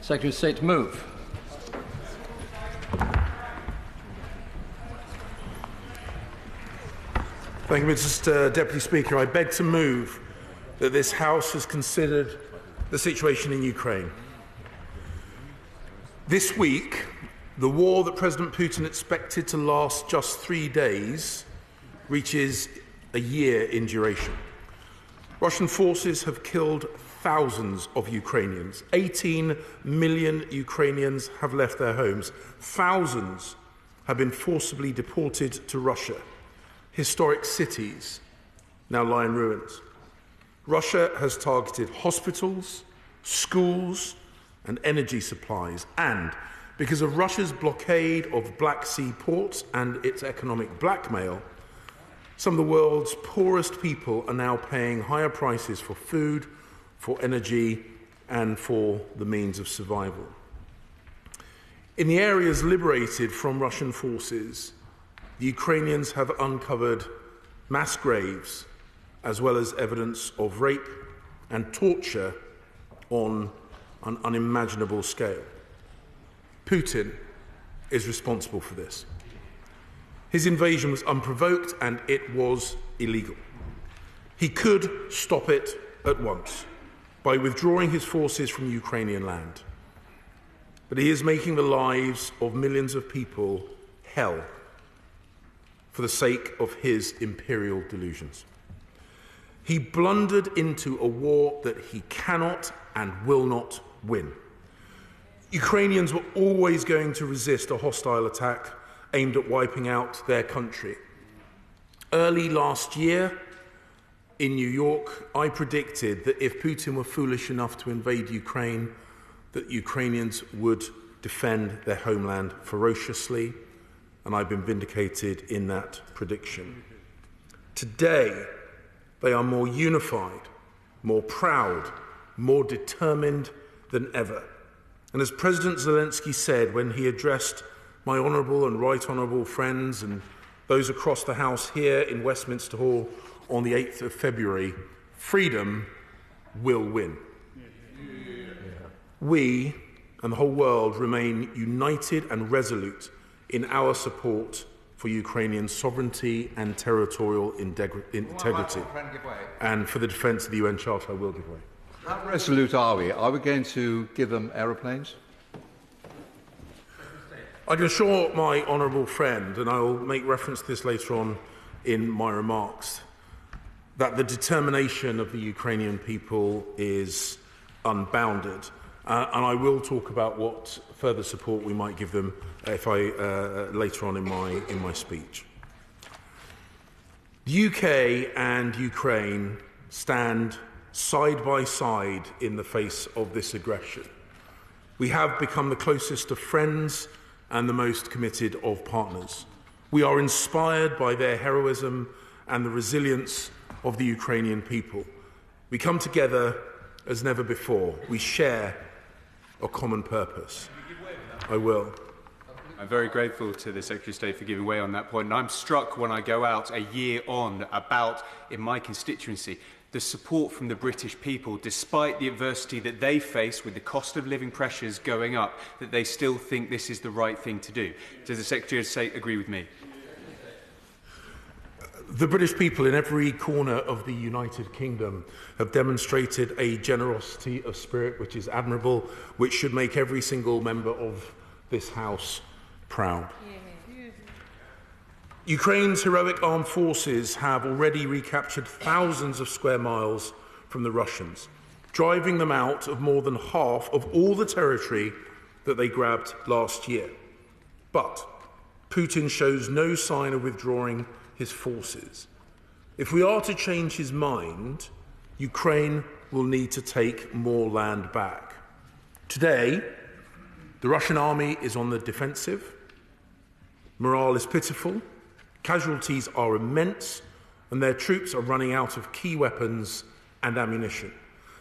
Secretary of State to move. Thank you, Mr. Deputy Speaker. I beg to move that this House has considered the situation in Ukraine. This week, the war that President Putin expected to last just 3 days reaches a year in duration. Russian forces have killed thousands of Ukrainians. 18 million Ukrainians have left their homes. Thousands have been forcibly deported to Russia. Historic cities now lie in ruins. Russia has targeted hospitals, schools, and energy supplies. And because of Russia's blockade of Black Sea ports and its economic blackmail, some of the world's poorest people are now paying higher prices for food, for energy, and for the means of survival. In the areas liberated from Russian forces, the Ukrainians have uncovered mass graves, as well as evidence of rape and torture on an unimaginable scale. Putin is responsible for this. His invasion was unprovoked and it was illegal. He could stop it at once by withdrawing his forces from Ukrainian land. But he is making the lives of millions of people hell for the sake of his imperial delusions. He blundered into a war that he cannot and will not win. Ukrainians were always going to resist a hostile attack aimed at wiping out their country. Early last year in New York, I predicted that if Putin were foolish enough to invade Ukraine, that Ukrainians would defend their homeland ferociously, and I've been vindicated in that prediction. Today, they are more unified, more proud, more determined than ever. And as President Zelensky said when he addressed my honourable and right honourable friends and those across the House here in Westminster Hall on the 8th of February, freedom will win. We and the whole world remain united and resolute in our support for Ukrainian sovereignty and territorial integrity. And for the defence of the UN Charter, I will give way. How resolute are we? Are we going to give them aeroplanes? I can assure my honourable friend, and I will make reference to this later on in my remarks, that the determination of the Ukrainian people is unbounded. And I will talk about what further support we might give them if later on in my speech. The UK and Ukraine stand side by side in the face of this aggression. We have become the closest of friends and the most committed of partners. We are inspired by their heroism and the resilience of the Ukrainian people. We come together as never before. We share a common purpose. I will. I'm very grateful to the Secretary of State for giving way on that point. And I'm struck when I go out a year on about, in my constituency, the support from the British people, despite the adversity that they face with the cost of living pressures going up, that they still think this is the right thing to do. Does the Secretary of State agree with me? The British people in every corner of the United Kingdom have demonstrated a generosity of spirit which is admirable, which should make every single member of this House proud. Ukraine's heroic armed forces have already recaptured thousands of square miles from the Russians, driving them out of more than half of all the territory that they grabbed last year. But Putin shows no sign of withdrawing his forces. If we are to change his mind, Ukraine will need to take more land back. Today, the Russian army is on the defensive, morale is pitiful, casualties are immense, and their troops are running out of key weapons and ammunition.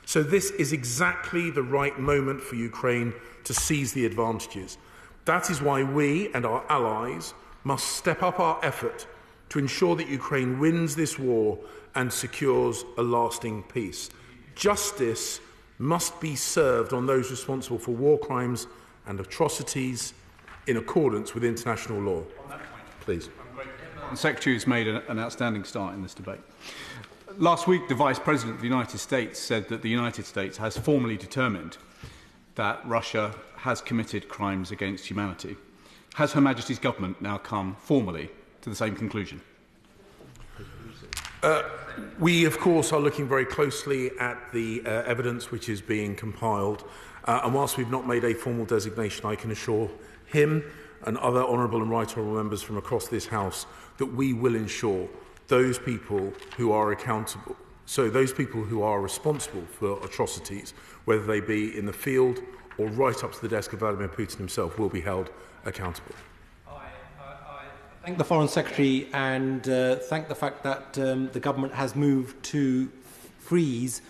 So this is exactly the right moment for Ukraine to seize the advantages. That is why we and our allies must step up our effort to ensure that Ukraine wins this war and secures a lasting peace. Justice must be served on those responsible for war crimes and atrocities in accordance with international law. Please. The Secretary has made an outstanding start in this debate. Last week, the Vice President of the United States said that the United States has formally determined that Russia has committed crimes against humanity. Has Her Majesty's government now come formally to the same conclusion? We, of course, are looking very closely at the evidence which is being compiled. And whilst we've not made a formal designation, I can assure him and other honourable and right honourable members from across this House that we will ensure those people who are accountable, so those people who are responsible for atrocities, whether they be in the field or right up to the desk of Vladimir Putin himself, will be held accountable. I thank the Foreign Secretary and thank the fact that the government has moved to freeze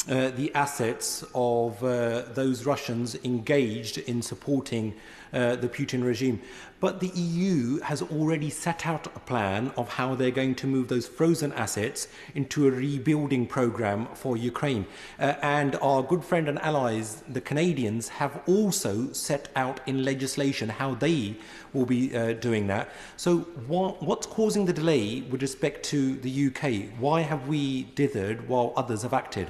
the assets of those Russians engaged in supporting the Putin regime. But the EU has already set out a plan of how they're going to move those frozen assets into a rebuilding program for Ukraine. And our good friend and allies, the Canadians, have also set out in legislation how they will be doing that. So what's causing the delay with respect to the UK? Why have we dithered while others have acted?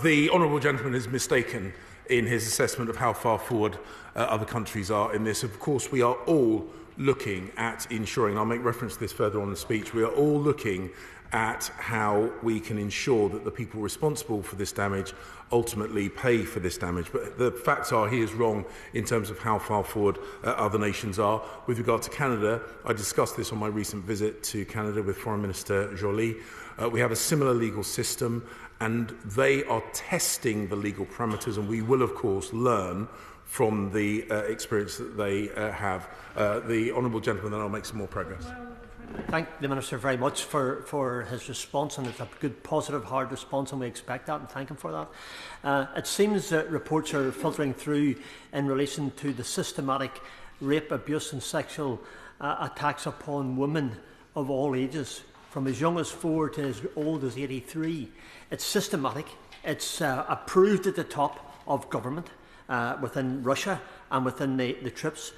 The honourable gentleman is mistaken in his assessment of how far forward other countries are in this. Of course, we are all looking at ensuring, I'll make reference to this further on in the speech, we are all looking at how we can ensure that the people responsible for this damage ultimately pay for this damage. But the facts are he is wrong in terms of how far forward other nations are. With regard to Canada, I discussed this on my recent visit to Canada with Foreign Minister Joly. We have a similar legal system, and they are testing the legal parameters, and we will, of course, learn from the experience that they have. The honourable gentleman, then I'll make some more progress. Thank the Minister very much for his response, and it's a good, positive, hard response, and we expect that, and thank him for that. It seems that reports are filtering through in relation to the systematic rape, abuse and sexual attacks upon women of all ages, from as young as 4 to as old as 83. It's systematic. It's approved at the top of government within Russia and within the troops.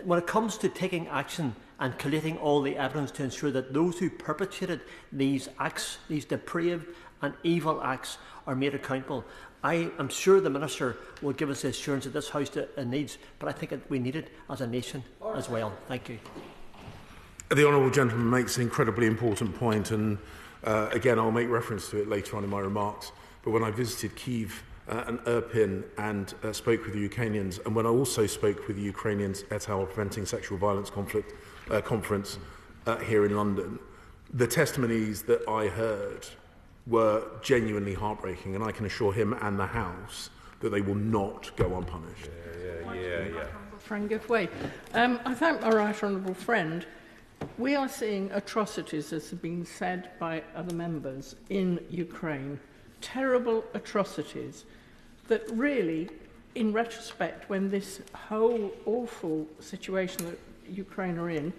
When it comes to taking action and collating all the evidence to ensure that those who perpetrated these acts, these depraved and evil acts, are made accountable, I am sure the Minister will give us the assurance that this House needs, but I think we need it as a nation as well. Thank you. The honourable gentleman makes an incredibly important point, and again, I'll make reference to it later on in my remarks. But when I visited Kyiv and Irpin and spoke with the Ukrainians, and when I also spoke with the Ukrainians at our Preventing Sexual Violence conference here in London, the testimonies that I heard were genuinely heartbreaking, and I can assure him and the House that they will not go unpunished. Frank Giffway. I thank my right honourable friend. We are seeing atrocities, as has been said by other members, in Ukraine. Terrible atrocities that really, in retrospect, when this whole awful situation that Ukraine are in,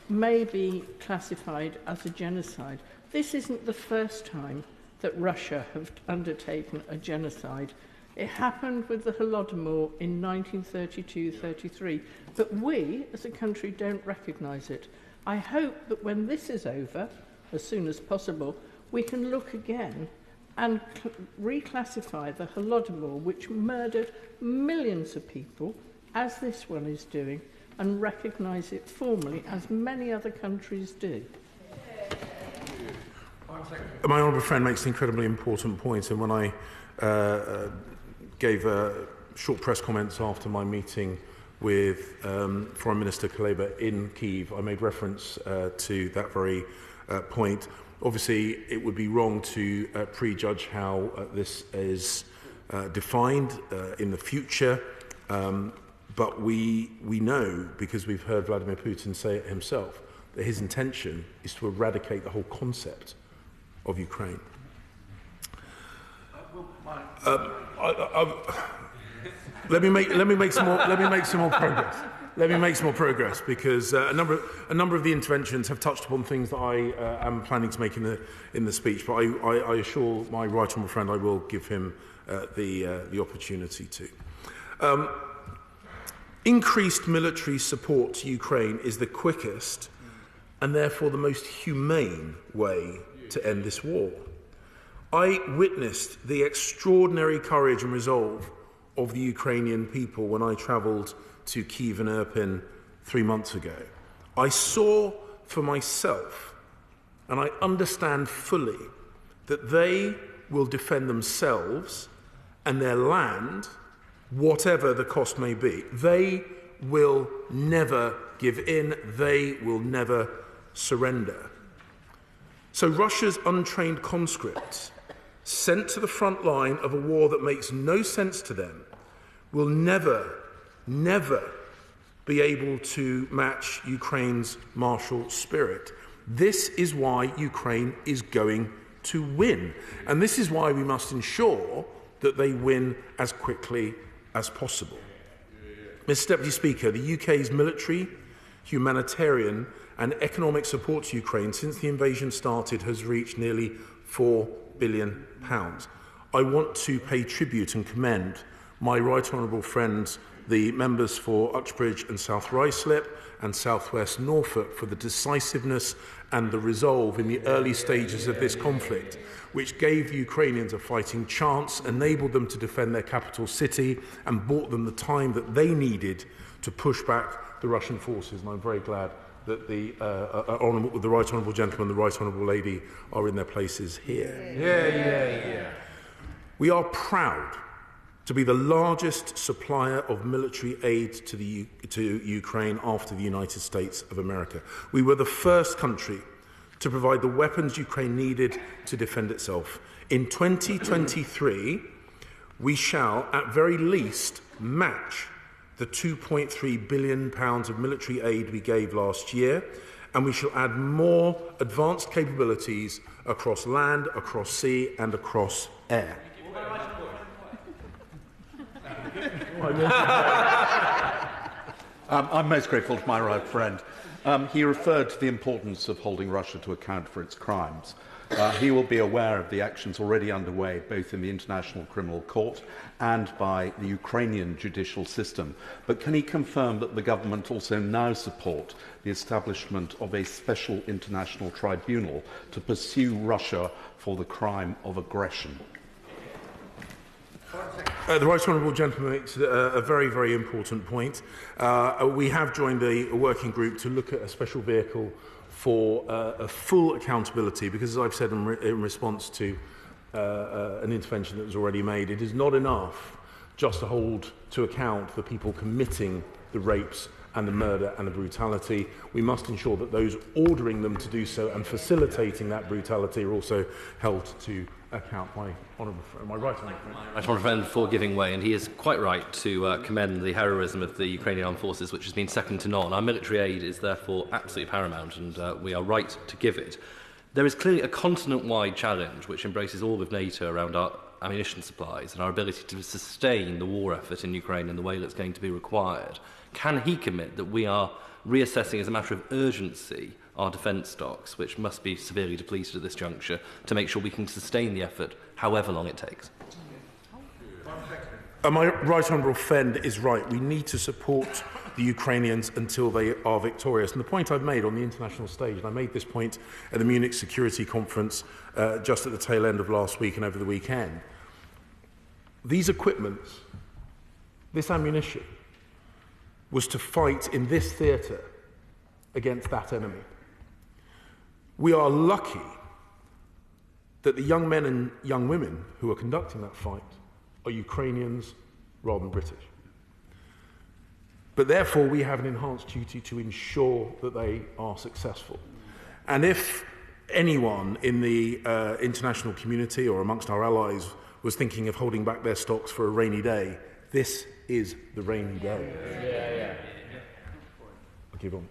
may be classified as a genocide. This isn't the first time that Russia have undertaken a genocide. It happened with the Holodomor in 1932-33, but we, as a country, don't recognise it. I hope that when this is over, as soon as possible, we can look again and reclassify the Holodomor, which murdered millions of people, as this one is doing, and recognise it formally, as many other countries do. My honourable friend makes an incredibly important point, and when I gave short press comments after my meeting with Foreign Minister Kuleba in Kyiv, I made reference to that very point. Obviously, it would be wrong to prejudge how this is defined in the future, but we know, because we've heard Vladimir Putin say it himself, that his intention is to eradicate the whole concept of Ukraine. Let me make some more progress. let me make some more progress, because a number of the interventions have touched upon things that I am planning to make in the speech. But I assure my right honourable friend I will give him the opportunity to. Increased military support to Ukraine is the quickest and therefore the most humane way to end this war. I witnessed the extraordinary courage and resolve of the Ukrainian people when I travelled to Kyiv and Irpin 3 months ago. I saw for myself, and I understand fully, that they will defend themselves and their land, whatever the cost may be. They will never give in. They will never surrender. So Russia's untrained conscripts, sent to the front line of a war that makes no sense to them, will never be able to match Ukraine's martial spirit. This is why Ukraine is going to win. And this is why we must ensure that they win as quickly as possible. Mr. Deputy Speaker, the UK's military, humanitarian and economic support to Ukraine since the invasion started has reached nearly £4 billion. I want to pay tribute and commend my right honourable friends, the members for Uxbridge and South Ruislip and South West Norfolk, for the decisiveness and the resolve in the early stages of this conflict, which gave Ukrainians a fighting chance, enabled them to defend their capital city and bought them the time that they needed to push back the Russian forces. And I'm very glad that the right honourable gentleman and the right honourable lady are in their places here. We are proud to be the largest supplier of military aid to Ukraine after the United States of America. We were the first country to provide the weapons Ukraine needed to defend itself. In 2023, we shall, at very least, match the £2.3 billion of military aid we gave last year, and we shall add more advanced capabilities across land, across sea and across air. I'm most grateful to my right friend. He referred to the importance of holding Russia to account for its crimes. He will be aware of the actions already underway, both in the International Criminal Court and by the Ukrainian judicial system. But can he confirm that the government also now support the establishment of a special international tribunal to pursue Russia for the crime of aggression? The Right Honourable Gentleman makes a very, very important point. We have joined a working group to look at a special vehicle for a full accountability, because, as I've said in response to an intervention that was already made, it is not enough just to hold to account the people committing the rapes and the murder and the brutality. We must ensure that those ordering them to do so and facilitating that brutality are also held to account. My right honourable friend. Right honourable friend for giving way, and he is quite right to commend the heroism of the Ukrainian armed forces, which has been second to none. Our military aid is therefore absolutely paramount, and we are right to give it. There is clearly a continent-wide challenge which embraces all of NATO around our ammunition supplies and our ability to sustain the war effort in Ukraine in the way that's going to be required. Can he commit that we are reassessing as a matter of urgency our defence stocks, which must be severely depleted at this juncture, to make sure we can sustain the effort however long it takes? My right honourable friend is right. We need to support the Ukrainians until they are victorious. And the point I've made on the international stage, and I made this point at the Munich Security Conference just at the tail end of last week and over the weekend, these equipments, this ammunition, was to fight in this theatre against that enemy. We are lucky that the young men and young women who are conducting that fight are Ukrainians rather than British. But therefore we have an enhanced duty to ensure that they are successful. And if anyone in the international community or amongst our allies was thinking of holding back their stocks for a rainy day, this is the rainy day. I'll keep on.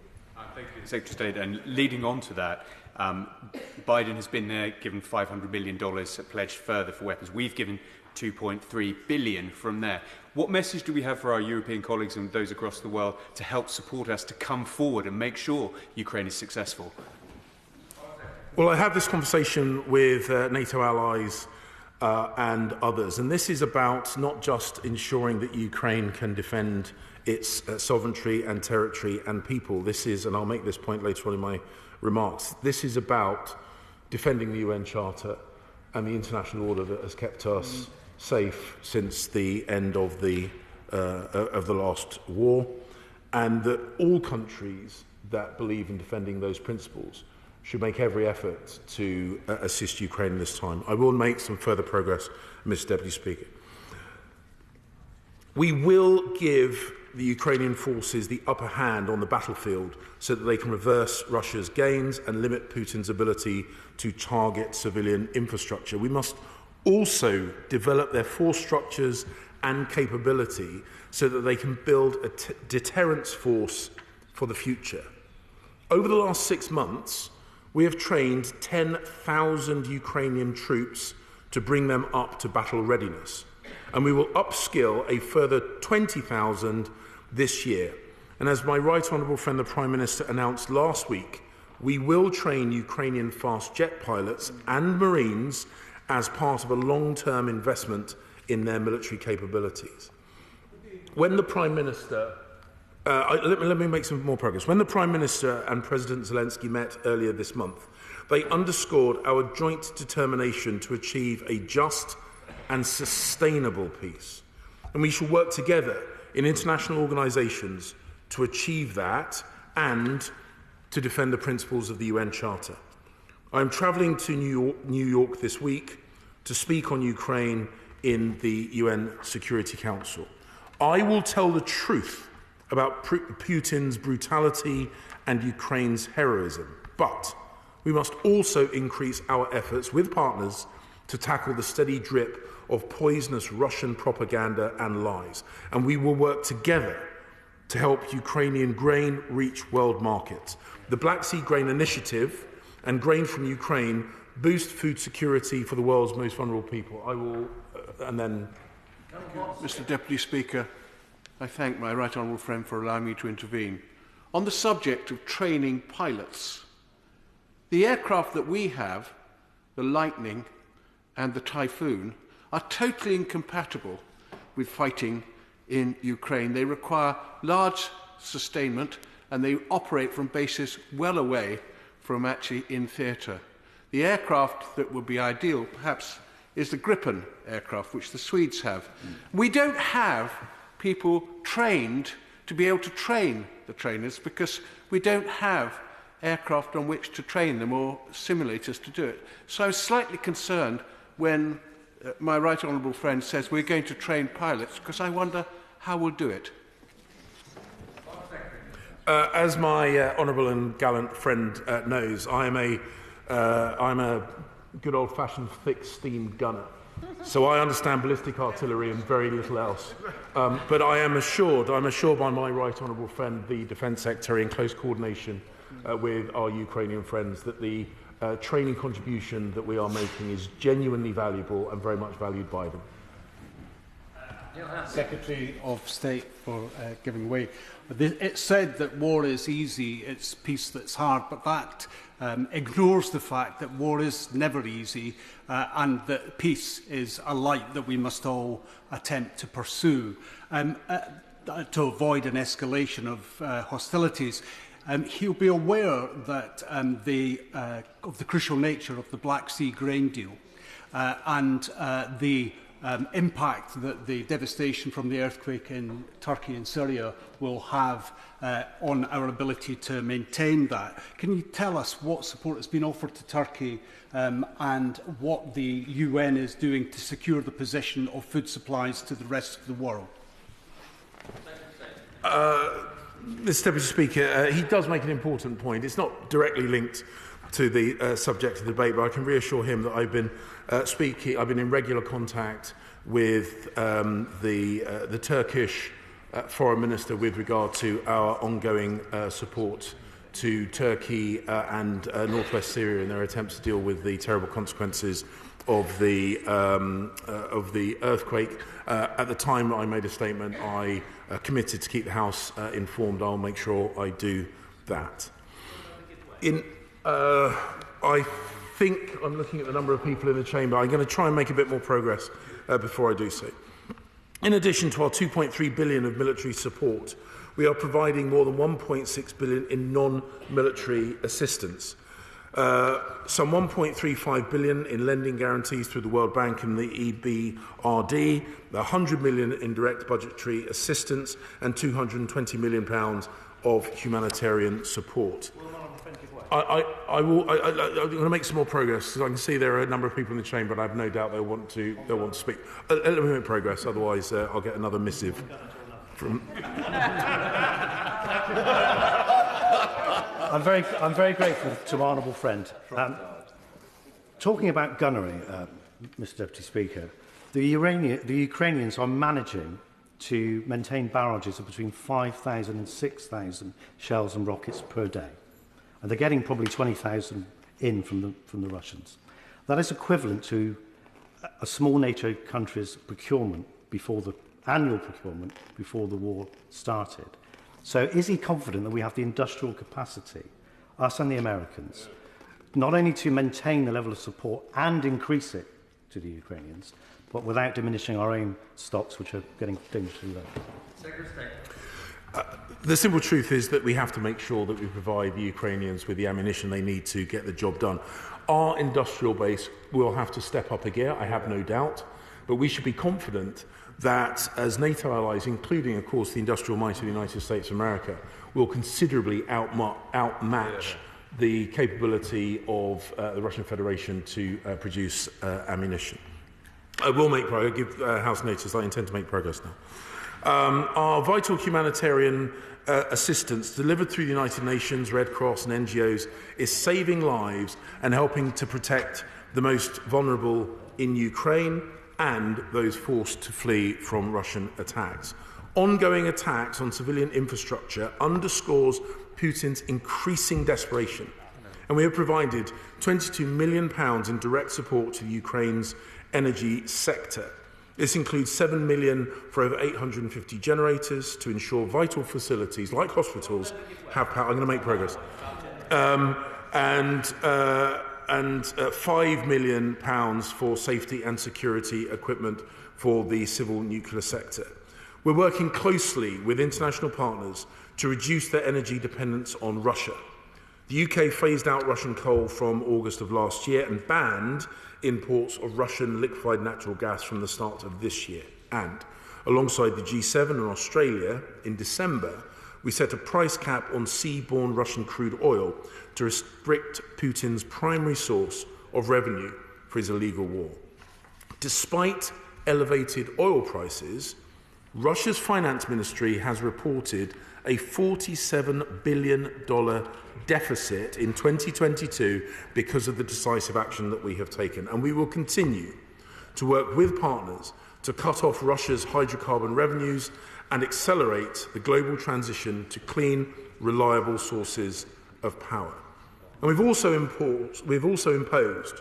Thank you, Secretary of State. And leading on to that, Biden has been there, given $500 million pledged further for weapons. We've given $2.3 billion from there. What message do we have for our European colleagues and those across the world to help support us to come forward and make sure Ukraine is successful? Well, I had this conversation with NATO allies and others, and this is about not just ensuring that Ukraine can defend its sovereignty and territory and people. This is, and I'll make this point later on in my remarks, this is about defending the UN Charter and the international order that has kept us safe since the end of the last war, and that all countries that believe in defending those principles should make every effort to assist Ukraine in this time. I will make some further progress, Mr. Deputy Speaker. We will give the Ukrainian forces the upper hand on the battlefield so that they can reverse Russia's gains and limit Putin's ability to target civilian infrastructure. We must also develop their force structures and capability so that they can build a deterrence force for the future. Over the last 6 months, we have trained 10,000 Ukrainian troops to bring them up to battle readiness, and we will upskill a further 20,000 this year. And as my right honourable friend the Prime Minister announced last week, we will train Ukrainian fast jet pilots and Marines as part of a long-term investment in their military capabilities. When the Prime Minister let me make some more progress. When the Prime Minister and President Zelensky met earlier this month, they underscored our joint determination to achieve a just and sustainable peace. And we shall work together in international organisations to achieve that and to defend the principles of the UN Charter. I am travelling to New York this week to speak on Ukraine in the UN Security Council. I will tell the truth about Putin's brutality and Ukraine's heroism. But we must also increase our efforts with partners to tackle the steady drip of poisonous Russian propaganda and lies. And we will work together to help Ukrainian grain reach world markets. The Black Sea Grain Initiative and grain from Ukraine boost food security for the world's most vulnerable people. I will, and then... Mr. Deputy Speaker, I thank my right honourable friend for allowing me to intervene. On the subject of training pilots, the aircraft that we have, the Lightning and the Typhoon, are totally incompatible with fighting in Ukraine. They require large sustainment and they operate from bases well away from actually in theatre. The aircraft that would be ideal, perhaps, is the Gripen aircraft, which the Swedes have. We don't have people trained to be able to train the trainers because we don't have aircraft on which to train them or simulators to do it. So I was slightly concerned when my right honourable friend says we're going to train pilots, because I wonder how we'll do it. As my honourable and gallant friend knows, I'm a good old-fashioned thick-steamed gunner. So I understand ballistic artillery and very little else. But I'm assured by my right honourable friend, the Defence Secretary, in close coordination with our Ukrainian friends, that the training contribution that we are making is genuinely valuable and very much valued by them. Secretary of State for giving way. It's said that war is easy, it's peace that's hard, but that ignores the fact that war is never easy and that peace is a light that we must all attempt to pursue to avoid an escalation of hostilities. He'll be aware that of the crucial nature of the Black Sea grain deal and the impact that the devastation from the earthquake in Turkey and Syria will have on our ability to maintain that. Can you tell us what support has been offered to Turkey and what the UN is doing to secure the position of food supplies to the rest of the world? Mr. Deputy Speaker, he does make an important point. It's not directly linked to the subject of the debate, but I can reassure him that I've been in regular contact with the Turkish Foreign Minister with regard to our ongoing support to Turkey and northwest Syria in their attempts to deal with the terrible consequences of the earthquake. At the time I made a statement, I committed to keep the House informed. I'll make sure I do that. I think I'm looking at the number of people in the chamber. I'm going to try and make a bit more progress before I do so. In addition to our 2.3 billion of military support, we are providing more than 1.6 billion in non-military assistance. Some 1.35 billion in lending guarantees through the World Bank and the EBRD, 100 million in direct budgetary assistance, and 220 million pounds of humanitarian support. I'm going to make some more progress because I can see there are a number of people in the chamber, and I have no doubt they'll want to speak. Let me make progress, otherwise I'll get another missive from. I'm very grateful to my honourable friend. Talking about gunnery, Mr. Deputy Speaker, the Ukrainians are managing to maintain barrages of between 5,000 and 6,000 shells and rockets per day. And they're getting probably 20,000 in from the Russians. That is equivalent to a small NATO country's procurement before the annual procurement before the war started. So is he confident that we have the industrial capacity, us and the Americans, not only to maintain the level of support and increase it to the Ukrainians, but without diminishing our own stocks, which are getting dangerously low? Secretary. The simple truth is that we have to make sure that we provide the Ukrainians with the ammunition they need to get the job done. Our industrial base will have to step up a gear, I have no doubt, but we should be confident that as NATO allies, including, of course, the industrial might of the United States of America, will considerably outmatch the capability of the Russian Federation to produce ammunition. I will make progress. I give House notice I intend to make progress now. Our vital humanitarian assistance delivered through the United Nations, Red Cross and NGOs is saving lives and helping to protect the most vulnerable in Ukraine and those forced to flee from Russian attacks. Ongoing attacks on civilian infrastructure underscores Putin's increasing desperation, and we have provided £22 million in direct support to Ukraine's energy sector. This includes £7 million for over 850 generators to ensure vital facilities like hospitals have power. I'm going to make progress. And £5 million for safety and security equipment for the civil nuclear sector. We're working closely with international partners to reduce their energy dependence on Russia. The UK phased out Russian coal from August of last year and banned imports of Russian liquefied natural gas from the start of this year. And alongside the G7 and Australia, in December, we set a price cap on seaborne Russian crude oil to restrict Putin's primary source of revenue for his illegal war. Despite elevated oil prices, Russia's finance ministry has reported a $47 billion deficit in 2022 because of the decisive action that we have taken. And we will continue to work with partners to cut off Russia's hydrocarbon revenues and accelerate the global transition to clean, reliable sources of power. And we've also imposed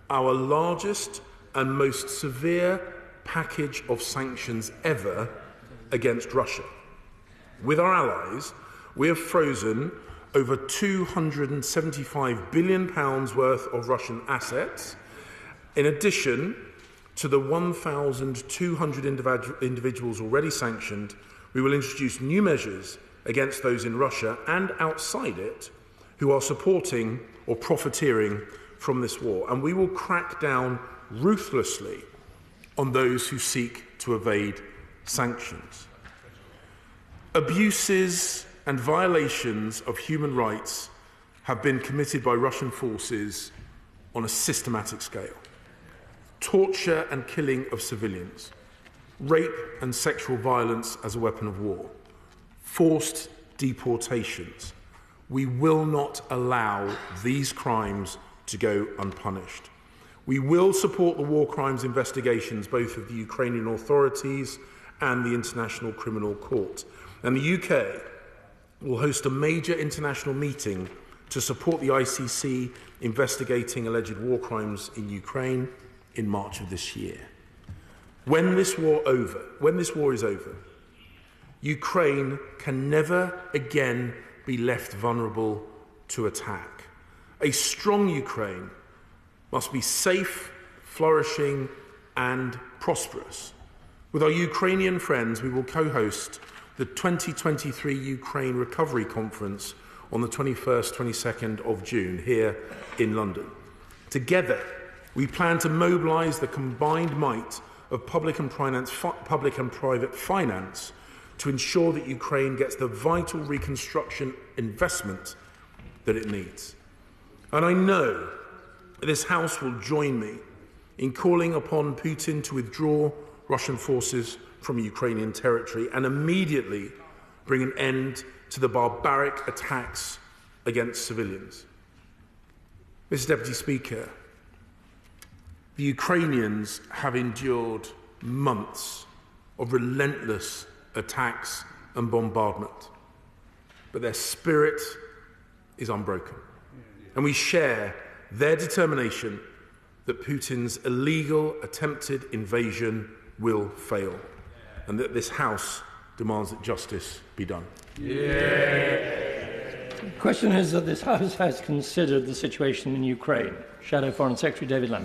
our largest and most severe package of sanctions ever against Russia. With our allies, we have frozen over £275 billion worth of Russian assets, in addition to the 1,200 individuals already sanctioned. We will introduce new measures against those in Russia and outside it who are supporting or profiteering from this war. And we will crack down ruthlessly on those who seek to evade sanctions. Abuses and violations of human rights have been committed by Russian forces on a systematic scale. Torture and killing of civilians, rape and sexual violence as a weapon of war, forced deportations. We will not allow these crimes to go unpunished. We will support the war crimes investigations both of the Ukrainian authorities and the International Criminal Court. And the UK will host a major international meeting to support the ICC investigating alleged war crimes in Ukraine in March of this year. When this war is over, Ukraine can never again be left vulnerable to attack. A strong Ukraine must be safe, flourishing, and prosperous. With our Ukrainian friends, we will co-host the 2023 Ukraine Recovery Conference on the 21st, 22nd of June here in London. Together, we plan to mobilise the combined might of public and private finance to ensure that Ukraine gets the vital reconstruction investment that it needs. And I know this House will join me in calling upon Putin to withdraw Russian forces from Ukrainian territory and immediately bring an end to the barbaric attacks against civilians. Mr. Deputy Speaker, the Ukrainians have endured months of relentless attacks and bombardment, but their spirit is unbroken. And we share their determination that Putin's illegal attempted invasion will fail, and that this House demands that justice be done. The question is that this House has considered the situation in Ukraine. Shadow Foreign Secretary David Lammy.